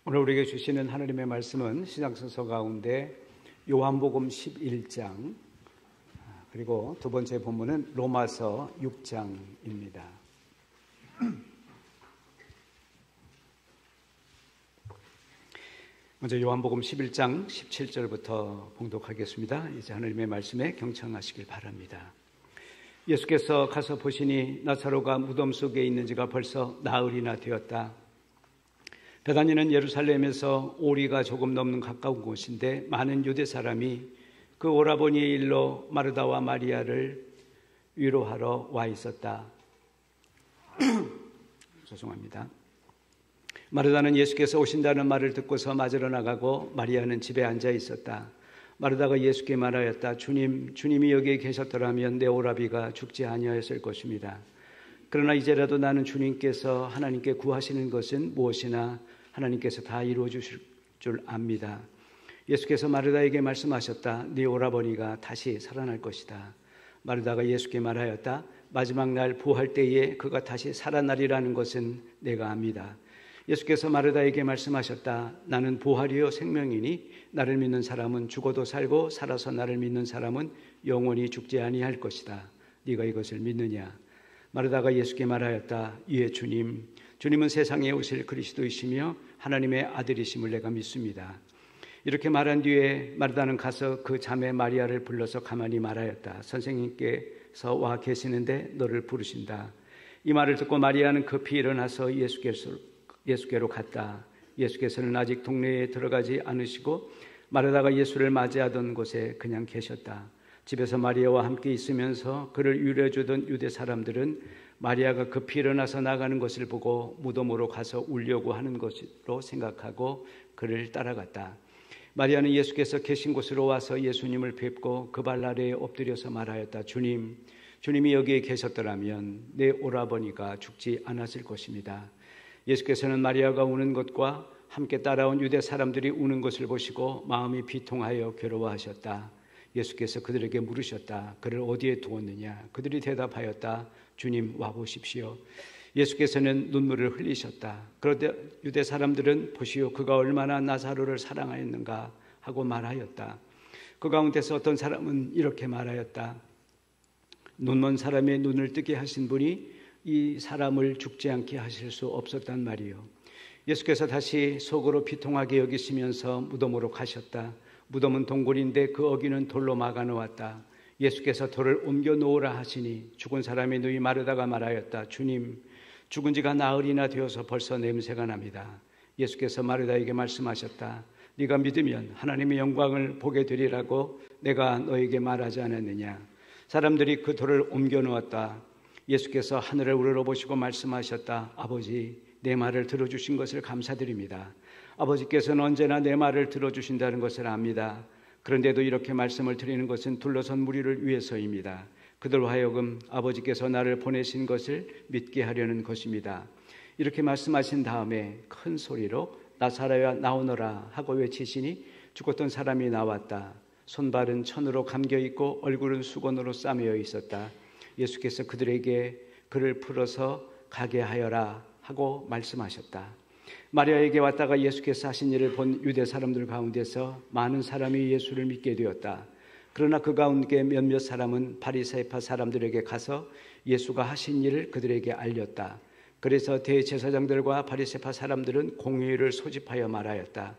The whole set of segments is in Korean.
오늘 우리에게 주시는 하나님의 말씀은 신약성서 가운데 요한복음 11장 그리고 두 번째 본문은 로마서 6장입니다. 먼저 요한복음 11장 17절부터 봉독하겠습니다. 이제 하나님의 말씀에 경청하시길 바랍니다. 예수께서 가서 보시니 나사로가 무덤 속에 있는 지가 벌써 나흘이나 되었다. 베다니는 예루살렘에서 오리가 조금 넘는 가까운 곳인데 많은 유대 사람이 그 오라버니의 일로 마르다와 마리아를 위로하러 와 있었다. 죄송합니다. 마르다는 예수께서 오신다는 말을 듣고서 맞으러 나가고 마리아는 집에 앉아 있었다. 마르다가 예수께 말하였다. 주님이 여기에 계셨더라면 내 오라비가 죽지 아니하였을 것입니다. 그러나 이제라도 나는 주님께서 하나님께 구하시는 것은 무엇이나 하나님께서 다 이루어 주실 줄 압니다. 예수께서 마르다에게 말씀하셨다. 네 오라버니가 다시 살아날 것이다. 마르다가 예수께 말하였다. 마지막 날 부활 때에 그가 다시 살아나리라는 것은 내가 압니다. 예수께서 마르다에게 말씀하셨다. 나는 부활이요 생명이니 나를 믿는 사람은 죽어도 살고 살아서 나를 믿는 사람은 영원히 죽지 아니할 것이다. 네가 이것을 믿느냐? 마르다가 예수께 말하였다. 예, 주님은 세상에 오실 그리스도이시며 하나님의 아들이심을 내가 믿습니다. 이렇게 말한 뒤에 마르다는 가서 그 자매 마리아를 불러서 가만히 말하였다. 선생님께서 와 계시는데 너를 부르신다. 이 말을 듣고 마리아는 급히 일어나서 예수께로 갔다. 예수께서는 아직 동네에 들어가지 않으시고 마르다가 예수를 맞이하던 곳에 그냥 계셨다. 집에서 마리아와 함께 있으면서 그를 위로해주던 유대 사람들은 마리아가 급히 일어나서 나가는 것을 보고 무덤으로 가서 울려고 하는 것으로 생각하고 그를 따라갔다. 마리아는 예수께서 계신 곳으로 와서 예수님을 뵙고 그 발 아래에 엎드려서 말하였다. 주님이 여기에 계셨더라면 내 오라버니가 죽지 않았을 것입니다. 예수께서는 마리아가 우는 것과 함께 따라온 유대 사람들이 우는 것을 보시고 마음이 비통하여 괴로워하셨다. 예수께서 그들에게 물으셨다. 그를 어디에 두었느냐? 그들이 대답하였다. 주님, 와보십시오. 예수께서는 눈물을 흘리셨다. 그런데 유대 사람들은 보시오, 그가 얼마나 나사로를 사랑하였는가 하고 말하였다. 그 가운데서 어떤 사람은 이렇게 말하였다. 눈먼 사람의 눈을 뜨게 하신 분이 이 사람을 죽지 않게 하실 수 없었단 말이요. 예수께서 다시 속으로 비통하게 여기시면서 무덤으로 가셨다. 무덤은 동굴인데 그 어귀는 돌로 막아 놓았다. 예수께서 돌을 옮겨 놓으라 하시니 죽은 사람의 누이 마르다가 말하였다. 주님, 죽은 지가 나흘이나 되어서 벌써 냄새가 납니다. 예수께서 마르다에게 말씀하셨다. 네가 믿으면 하나님의 영광을 보게 되리라고 내가 너에게 말하지 않았느냐? 사람들이 그 돌을 옮겨 놓았다. 예수께서 하늘을 우러러보시고 말씀하셨다. 아버지, 내 말을 들어주신 것을 감사드립니다. 아버지께서는 언제나 내 말을 들어주신다는 것을 압니다. 그런데도 이렇게 말씀을 드리는 것은 둘러선 무리를 위해서입니다. 그들로 하여금 아버지께서 나를 보내신 것을 믿게 하려는 것입니다. 이렇게 말씀하신 다음에 큰 소리로 나사로야 나오너라 하고 외치시니 죽었던 사람이 나왔다. 손발은 천으로 감겨있고 얼굴은 수건으로 싸매어 있었다. 예수께서 그들에게 그를 풀어서 가게 하여라 하고 말씀하셨다. 마리아에게 왔다가 예수께서 하신 일을 본 유대 사람들 가운데서 많은 사람이 예수를 믿게 되었다. 그러나 그 가운데 몇몇 사람은 바리새파 사람들에게 가서 예수가 하신 일을 그들에게 알렸다. 그래서 대제사장들과 바리새파 사람들은 공회를 소집하여 말하였다.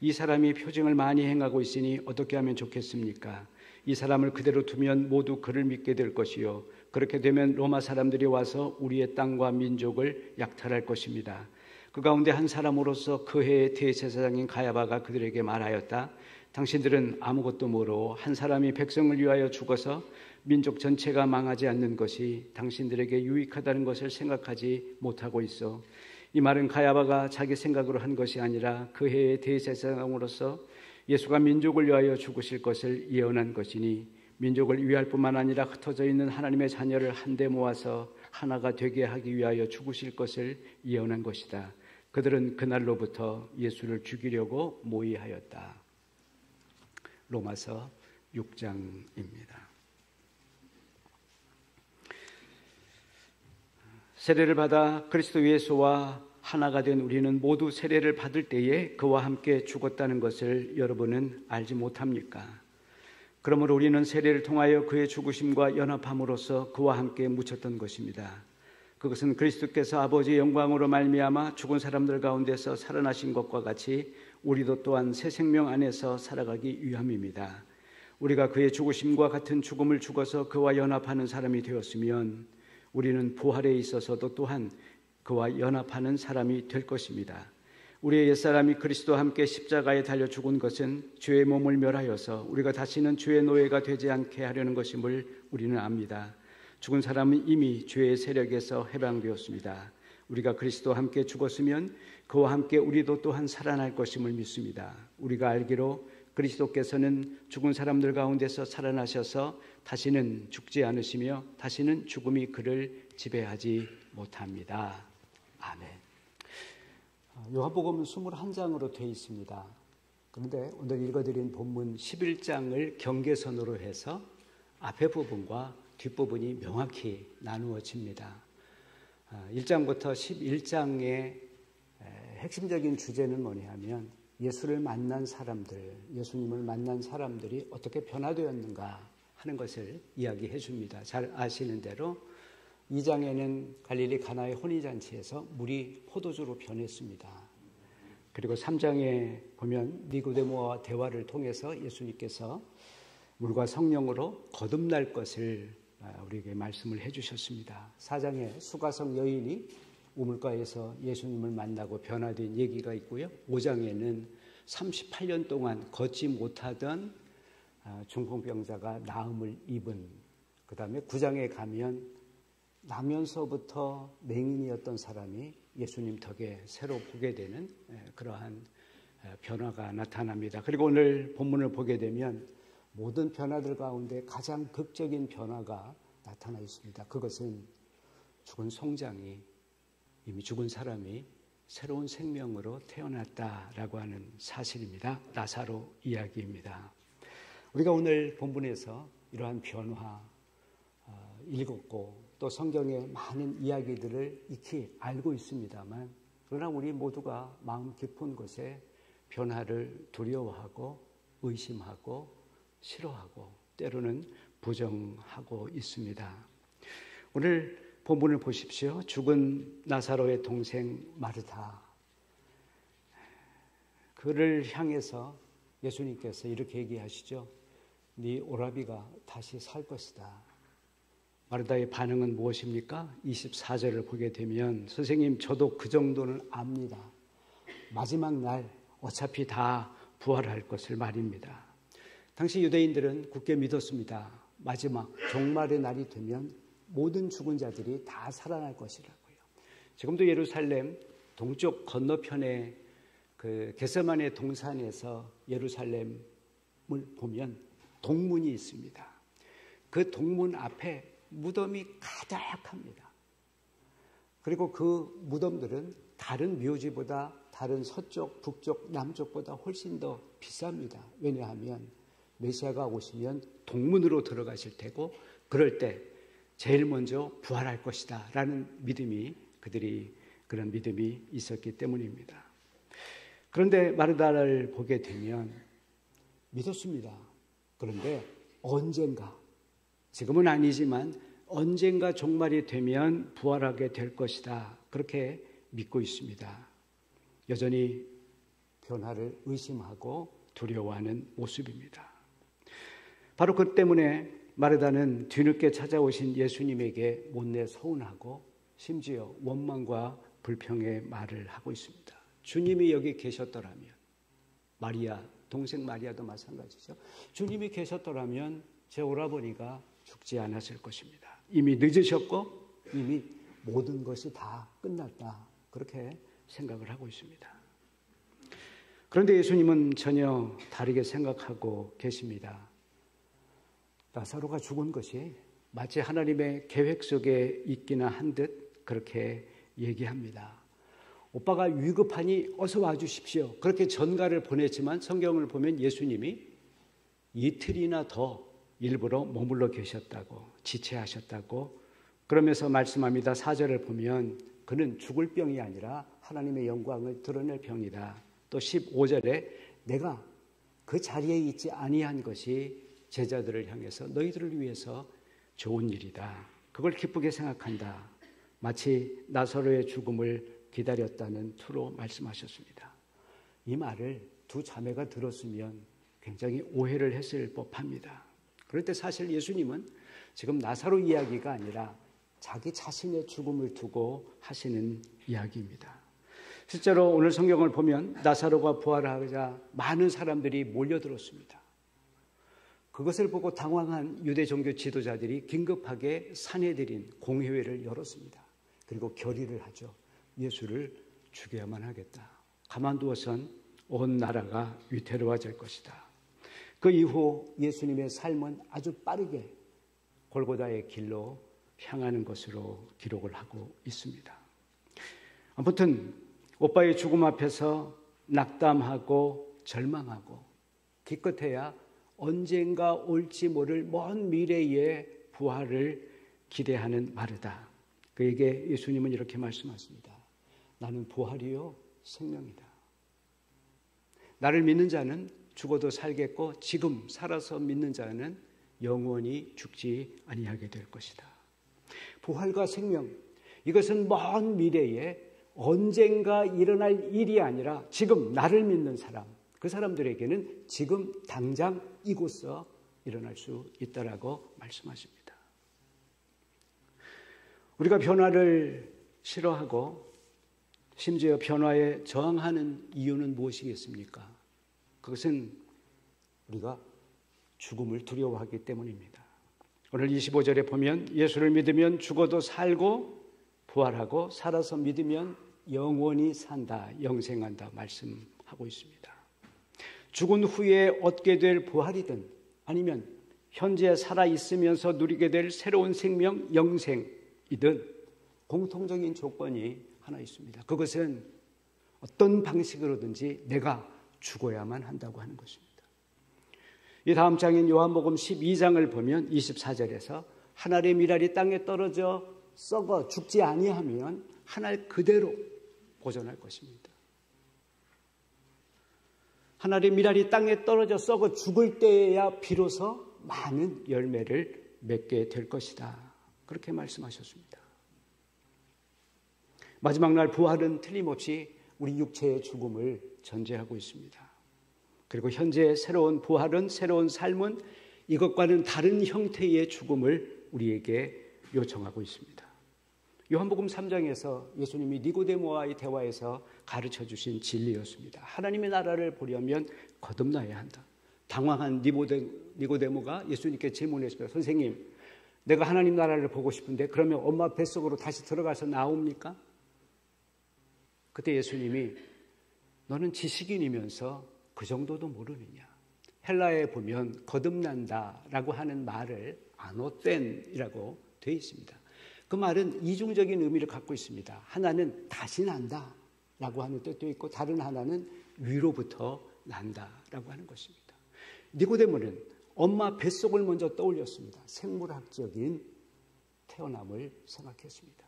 이 사람이 표징을 많이 행하고 있으니 어떻게 하면 좋겠습니까? 이 사람을 그대로 두면 모두 그를 믿게 될 것이요. 그렇게 되면 로마 사람들이 와서 우리의 땅과 민족을 약탈할 것입니다. 그 가운데 한 사람으로서 그 해의 대제사장인 가야바가 그들에게 말하였다. 당신들은 아무것도 모르고 한 사람이 백성을 위하여 죽어서 민족 전체가 망하지 않는 것이 당신들에게 유익하다는 것을 생각하지 못하고 있어. 이 말은 가야바가 자기 생각으로 한 것이 아니라 그 해의 대제사장으로서 예수가 민족을 위하여 죽으실 것을 예언한 것이니 민족을 위할 뿐만 아니라 흩어져 있는 하나님의 자녀를 한데 모아서 하나가 되게 하기 위하여 죽으실 것을 예언한 것이다. 그들은 그날로부터 예수를 죽이려고 모의하였다. 로마서 6장입니다. 세례를 받아 그리스도 예수와 하나가 된 우리는 모두 세례를 받을 때에 그와 함께 죽었다는 것을 여러분은 알지 못합니까? 그러므로 우리는 세례를 통하여 그의 죽으심과 연합함으로써 그와 함께 묻혔던 것입니다. 그것은 그리스도께서 아버지의 영광으로 말미암아 죽은 사람들 가운데서 살아나신 것과 같이 우리도 또한 새 생명 안에서 살아가기 위함입니다. 우리가 그의 죽으심과 같은 죽음을 죽어서 그와 연합하는 사람이 되었으면 우리는 부활에 있어서도 또한 그와 연합하는 사람이 될 것입니다. 우리의 옛사람이 그리스도와 함께 십자가에 달려 죽은 것은 죄의 몸을 멸하여서 우리가 다시는 죄의 노예가 되지 않게 하려는 것임을 우리는 압니다. 죽은 사람은 이미 죄의 세력에서 해방되었습니다. 우리가 그리스도와 함께 죽었으면 그와 함께 우리도 또한 살아날 것임을 믿습니다. 우리가 알기로 그리스도께서는 죽은 사람들 가운데서 살아나셔서 다시는 죽지 않으시며 다시는 죽음이 그를 지배하지 못합니다. 아멘. 요한복음은 21장으로 되어 있습니다. 그런데 오늘 읽어드린 본문 11장을 경계선으로 해서 앞에 부분과 뒷부분이 명확히 나누어집니다. 1장부터 11장의 핵심적인 주제는 뭐냐면 예수를 만난 사람들, 예수님을 만난 사람들이 어떻게 변화되었는가 하는 것을 이야기해 줍니다. 잘 아시는 대로 2장에는 갈릴리 가나의 혼인잔치에서 물이 포도주로 변했습니다. 그리고 3장에 보면 니고데모와 대화를 통해서 예수님께서 물과 성령으로 거듭날 것을 우리에게 말씀을 해주셨습니다. 4장에 수가성 여인이 우물가에서 예수님을 만나고 변화된 얘기가 있고요. 5장에는 38년 동안 걷지 못하던 중풍병자가 나음을 입은, 그 다음에 9장에 가면 나면서부터 맹인이었던 사람이 예수님 덕에 새로 보게 되는 그러한 변화가 나타납니다. 그리고 오늘 본문을 보게 되면 모든 변화들 가운데 가장 극적인 변화가 나타나 있습니다. 그것은 죽은 송장이, 이미 죽은 사람이 새로운 생명으로 태어났다라고 하는 사실입니다. 나사로 이야기입니다. 우리가 오늘 본문에서 이러한 변화 읽었고 또 성경의 많은 이야기들을 익히 알고 있습니다만, 그러나 우리 모두가 마음 깊은 곳에 변화를 두려워하고 의심하고 싫어하고 때로는 부정하고 있습니다. 오늘 본문을 보십시오. 죽은 나사로의 동생 마르다, 그를 향해서 예수님께서 이렇게 얘기하시죠. 네 오라비가 다시 살 것이다. 마르다의 반응은 무엇입니까? 24절을 보게 되면 선생님 저도 그 정도는 압니다. 마지막 날 어차피 다 부활할 것을 말입니다. 당시 유대인들은 굳게 믿었습니다. 마지막 종말의 날이 되면 모든 죽은 자들이 다 살아날 것이라고요. 지금도 예루살렘 동쪽 건너편에 그 겟세마네 동산에서 예루살렘을 보면 동문이 있습니다. 그 동문 앞에 무덤이 가득합니다. 그리고 그 무덤들은 다른 묘지보다, 다른 서쪽, 북쪽, 남쪽보다 훨씬 더 비쌉니다. 왜냐하면 메시아가 오시면 동문으로 들어가실 테고 그럴 때 제일 먼저 부활할 것이다 라는 믿음이, 그들이 그런 믿음이 있었기 때문입니다. 그런데 마르다를 보게 되면 믿었습니다. 그런데 언젠가, 지금은 아니지만 언젠가 종말이 되면 부활하게 될 것이다, 그렇게 믿고 있습니다. 여전히 변화를 의심하고 두려워하는 모습입니다. 바로 그 때문에 마르다는 뒤늦게 찾아오신 예수님에게 못내 서운하고 심지어 원망과 불평의 말을 하고 있습니다. 주님이 여기 계셨더라면, 마리아, 동생 마리아도 마찬가지죠. 주님이 계셨더라면 제 오라버니가 죽지 않았을 것입니다. 이미 늦으셨고 이미 모든 것이 다 끝났다, 그렇게 생각을 하고 있습니다. 그런데 예수님은 전혀 다르게 생각하고 계십니다. 나사로가 죽은 것이 마치 하나님의 계획 속에 있기나 한 듯 그렇게 얘기합니다. 오빠가 위급하니 어서 와주십시오, 그렇게 전가를 보냈지만 성경을 보면 예수님이 이틀이나 더 일부러 머물러 계셨다고, 지체하셨다고 그러면서 말씀합니다. 4절을 보면 그는 죽을 병이 아니라 하나님의 영광을 드러낼 병이다. 또 15절에 내가 그 자리에 있지 아니한 것이 제자들을 향해서 너희들을 위해서 좋은 일이다. 그걸 기쁘게 생각한다. 마치 나사로의 죽음을 기다렸다는 투로 말씀하셨습니다. 이 말을 두 자매가 들었으면 굉장히 오해를 했을 법합니다. 그런데 사실 예수님은 지금 나사로 이야기가 아니라 자기 자신의 죽음을 두고 하시는 이야기입니다. 실제로 오늘 성경을 보면 나사로가 부활하자 많은 사람들이 몰려들었습니다. 그것을 보고 당황한 유대 종교 지도자들이 긴급하게 사내들인 공회회를 열었습니다. 그리고 결의를 하죠. 예수를 죽여야만 하겠다. 가만두어선 온 나라가 위태로워질 것이다. 그 이후 예수님의 삶은 아주 빠르게 골고다의 길로 향하는 것으로 기록을 하고 있습니다. 아무튼 오빠의 죽음 앞에서 낙담하고 절망하고 기껏해야 언젠가 올지 모를 먼 미래의 부활을 기대하는 마르다. 그에게 예수님은 이렇게 말씀하십니다. 나는 부활이요 생명이다. 나를 믿는 자는 죽어도 살겠고 지금 살아서 믿는 자는 영원히 죽지 아니하게 될 것이다. 부활과 생명, 이것은 먼 미래에 언젠가 일어날 일이 아니라 지금 나를 믿는 사람, 그 사람들에게는 지금 당장 이곳서 일어날 수 있다라고 말씀하십니다. 우리가 변화를 싫어하고 심지어 변화에 저항하는 이유는 무엇이겠습니까? 그것은 우리가 죽음을 두려워하기 때문입니다. 오늘 25절에 보면 예수를 믿으면 죽어도 살고 부활하고 살아서 믿으면 영원히 산다, 영생한다 말씀하고 있습니다. 죽은 후에 얻게 될 부활이든 아니면 현재 살아있으면서 누리게 될 새로운 생명, 영생이든 공통적인 조건이 하나 있습니다. 그것은 어떤 방식으로든지 내가 죽어야만 한다고 하는 것입니다. 이 다음 장인 요한복음 12장을 보면 24절에서 한 알의 밀알이 땅에 떨어져 썩어 죽지 아니하면 한 알 그대로 보존할 것입니다. 한 알의 밀알이 땅에 떨어져 썩어 죽을 때에야 비로소 많은 열매를 맺게 될 것이다. 그렇게 말씀하셨습니다. 마지막 날 부활은 틀림없이 우리 육체의 죽음을 전제하고 있습니다. 그리고 현재 새로운 부활은, 새로운 삶은 이것과는 다른 형태의 죽음을 우리에게 요청하고 있습니다. 요한복음 3장에서 예수님이 니고데모와의 대화에서 가르쳐 주신 진리였습니다. 하나님의 나라를 보려면 거듭나야 한다. 당황한 니고데모가 예수님께 질문했습니다. 선생님, 내가 하나님 나라를 보고 싶은데 그러면 엄마 뱃속으로 다시 들어가서 나옵니까? 그때 예수님이 너는 지식인이면서 그 정도도 모르느냐. 헬라에 보면 거듭난다라고 하는 말을 아노텐이라고 되어 있습니다. 그 말은 이중적인 의미를 갖고 있습니다. 하나는 다시 난다라고 하는 뜻도 있고 다른 하나는 위로부터 난다라고 하는 것입니다. 니고데모는 엄마 뱃속을 먼저 떠올렸습니다. 생물학적인 태어남을 생각했습니다.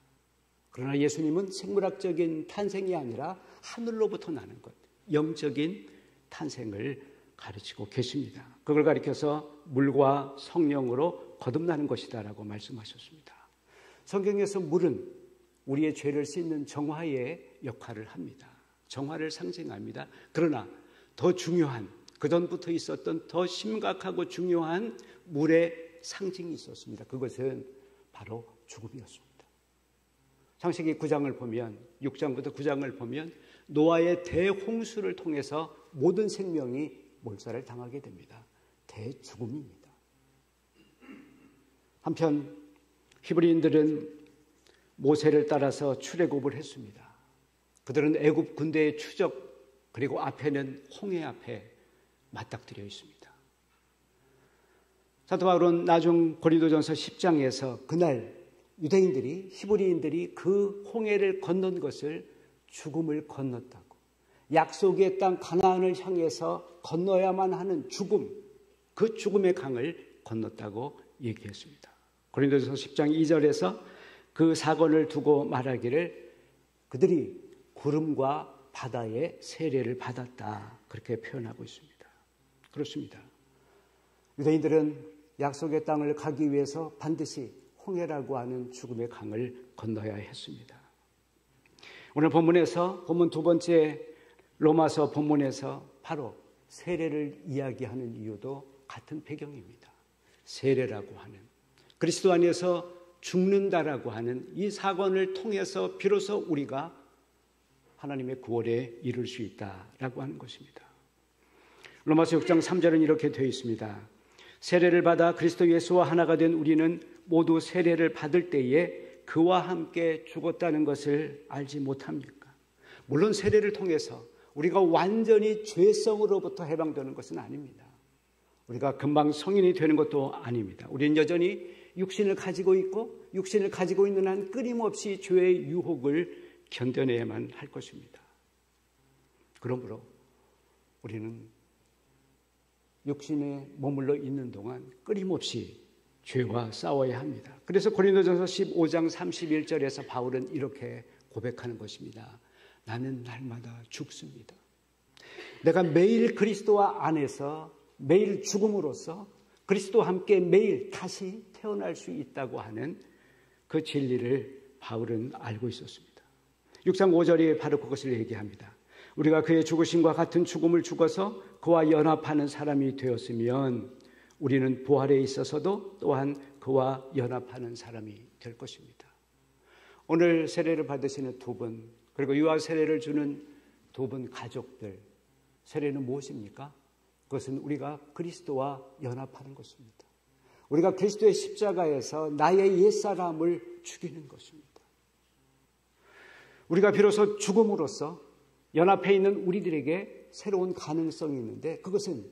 그러나 예수님은 생물학적인 탄생이 아니라 하늘로부터 나는 것, 영적인 탄생을 가르치고 계십니다. 그걸 가리켜서 물과 성령으로 거듭나는 것이다라고 말씀하셨습니다. 성경에서 물은 우리의 죄를 씻는 정화의 역할을 합니다. 정화를 상징합니다. 그러나 더 중요한, 그전부터 있었던 더 심각하고 중요한 물의 상징이 있었습니다. 그것은 바로 죽음이었습니다. 창세기 9장을 보면, 6장부터 9장을 보면 노아의 대홍수를 통해서 모든 생명이 몰살을 당하게 됩니다. 대죽음입니다. 한편 히브리인들은 모세를 따라서 출애굽을 했습니다. 그들은 애굽 군대의 추적, 그리고 앞에는 홍해 앞에 맞닥뜨려 있습니다. 사도 바울은 나중 고린도전서 10장에서 그날 유대인들이, 히브리인들이 그 홍해를 건넌 것을 죽음을 건넜다고, 약속의 땅 가나안을 향해서 건너야만 하는 죽음, 그 죽음의 강을 건넜다고 얘기했습니다. 고린도전서 10장 2절에서 그 사건을 두고 말하기를 그들이 구름과 바다의 세례를 받았다. 그렇게 표현하고 있습니다. 그렇습니다. 유대인들은 약속의 땅을 가기 위해서 반드시 홍해라고 하는 죽음의 강을 건너야 했습니다. 오늘 본문에서 본문 두 번째 로마서 본문에서 바로 세례를 이야기하는 이유도 같은 배경입니다. 세례라고 하는 그리스도 안에서 죽는다라고 하는 이 사건을 통해서 비로소 우리가 하나님의 구원에 이룰 수 있다라고 하는 것입니다. 로마서 6장 3절은 이렇게 되어 있습니다. 세례를 받아 그리스도 예수와 하나가 된 우리는 모두 세례를 받을 때에 그와 함께 죽었다는 것을 알지 못합니까? 물론 세례를 통해서 우리가 완전히 죄성으로부터 해방되는 것은 아닙니다. 우리가 금방 성인이 되는 것도 아닙니다. 우리는 여전히 육신을 가지고 있고 육신을 가지고 있는 한 끊임없이 죄의 유혹을 견뎌내야만 할 것입니다. 그러므로 우리는 육신에 머물러 있는 동안 끊임없이 죄와 싸워야 합니다. 그래서 고린도전서 15장 31절에서 바울은 이렇게 고백하는 것입니다. 나는 날마다 죽습니다. 내가 매일 그리스도와 안에서 매일 죽음으로써 그리스도와 함께 매일 다시 태어날 수 있다고 하는 그 진리를 바울은 알고 있었습니다. 6장 5절이 바로 그것을 얘기합니다. 우리가 그의 죽으심과 같은 죽음을 죽어서 그와 연합하는 사람이 되었으면 우리는 부활에 있어서도 또한 그와 연합하는 사람이 될 것입니다. 오늘 세례를 받으시는 두 분, 그리고 유아 세례를 주는 두 분 가족들, 세례는 무엇입니까? 그것은 우리가 그리스도와 연합하는 것입니다. 우리가 그리스도의 십자가에서 나의 옛사람을 죽이는 것입니다. 우리가 비로소 죽음으로써 연합해 있는 우리들에게 새로운 가능성이 있는데 그것은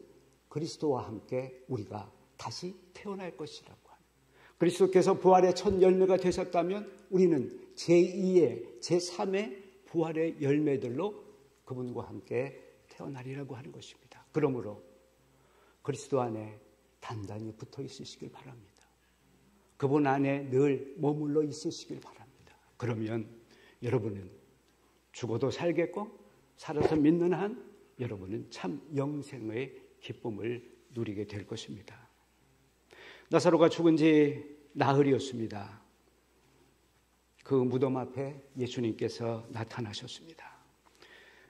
그리스도와 함께 우리가 다시 태어날 것이라고 하는, 그리스도께서 부활의 첫 열매가 되셨다면 우리는 제2의 제3의 부활의 열매들로 그분과 함께 태어나리라고 하는 것입니다. 그러므로 그리스도 안에 단단히 붙어 있으시길 바랍니다. 그분 안에 늘 머물러 있으시길 바랍니다. 그러면 여러분은 죽어도 살겠고 살아서 믿는 한 여러분은 참 영생의 기쁨을 누리게 될 것입니다. 나사로가 죽은 지 나흘이었습니다. 그 무덤 앞에 예수님께서 나타나셨습니다.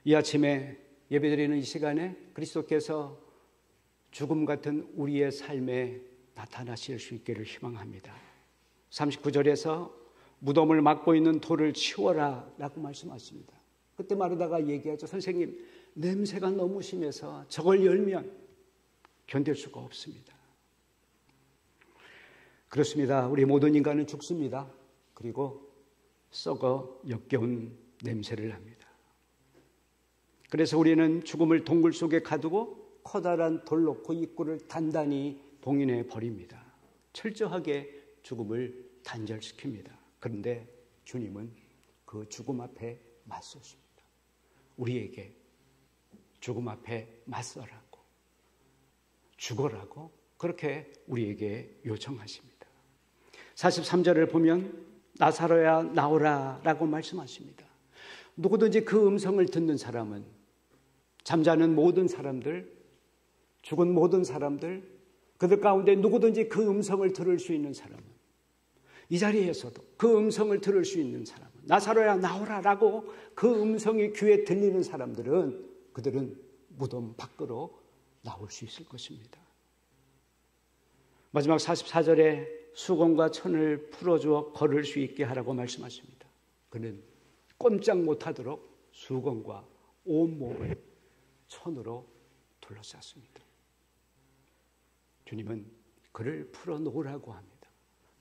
이 아침에 예배드리는 이 시간에 그리스도께서 죽음 같은 우리의 삶에 나타나실 수 있기를 희망합니다. 39절에서 무덤을 막고 있는 돌을 치워라 라고 말씀하십니다. 그때 마르다가 얘기하죠. 선생님, 냄새가 너무 심해서 저걸 열면 견딜 수가 없습니다. 그렇습니다. 우리 모든 인간은 죽습니다. 그리고 썩어 역겨운 냄새를 합니다. 그래서 우리는 죽음을 동굴 속에 가두고 커다란 돌 놓고 입구를 단단히 봉인해 버립니다. 철저하게 죽음을 단절시킵니다. 그런데 주님은 그 죽음 앞에 맞서십니다. 우리에게 죽음 앞에 맞서라고, 죽어라고 그렇게 우리에게 요청하십니다. 43절을 보면 나사로야 나오라 라고 말씀하십니다. 누구든지 그 음성을 듣는 사람은, 잠자는 모든 사람들, 죽은 모든 사람들, 그들 가운데 누구든지 그 음성을 들을 수 있는 사람은, 이 자리에서도 그 음성을 들을 수 있는 사람은, 나사로야 나오라 라고 그 음성이 귀에 들리는 사람들은 그들은 무덤 밖으로 나올 수 있을 것입니다. 마지막 44절에 수건과 천을 풀어주어 걸을 수 있게 하라고 말씀하십니다. 그는 꼼짝 못하도록 수건과 온몸을 천으로 둘러쌌습니다. 주님은 그를 풀어놓으라고 합니다.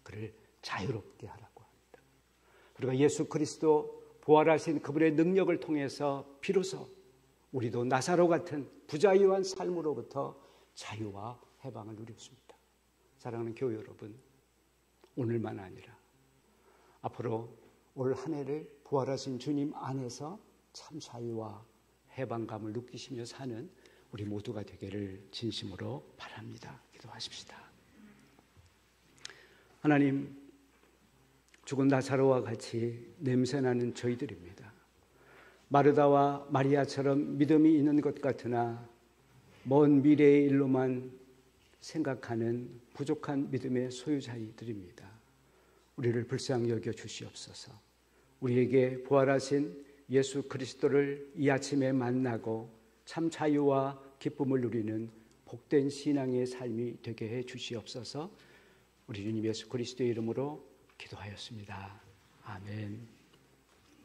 그를 자유롭게 하라고 합니다. 우리가 예수 그리스도 부활하신 그분의 능력을 통해서 비로소 우리도 나사로 같은 부자유한 삶으로부터 자유와 해방을 누렸습니다. 사랑하는 교회 여러분, 오늘만 아니라 앞으로 올 한 해를 부활하신 주님 안에서 참 자유와 해방감을 느끼시며 사는 우리 모두가 되기를 진심으로 바랍니다. 기도하십시다. 하나님, 죽은 나사로와 같이 냄새나는 저희들입니다. 마르다와 마리아처럼 믿음이 있는 것 같으나 먼 미래의 일로만 생각하는 부족한 믿음의 소유자들입니다. 우리를 불쌍히 여겨 주시옵소서. 우리에게 부활하신 예수 그리스도를 이 아침에 만나고 참 자유와 기쁨을 누리는 복된 신앙의 삶이 되게 해 주시옵소서. 우리 주님 예수 그리스도의 이름으로 기도하였습니다. 아멘.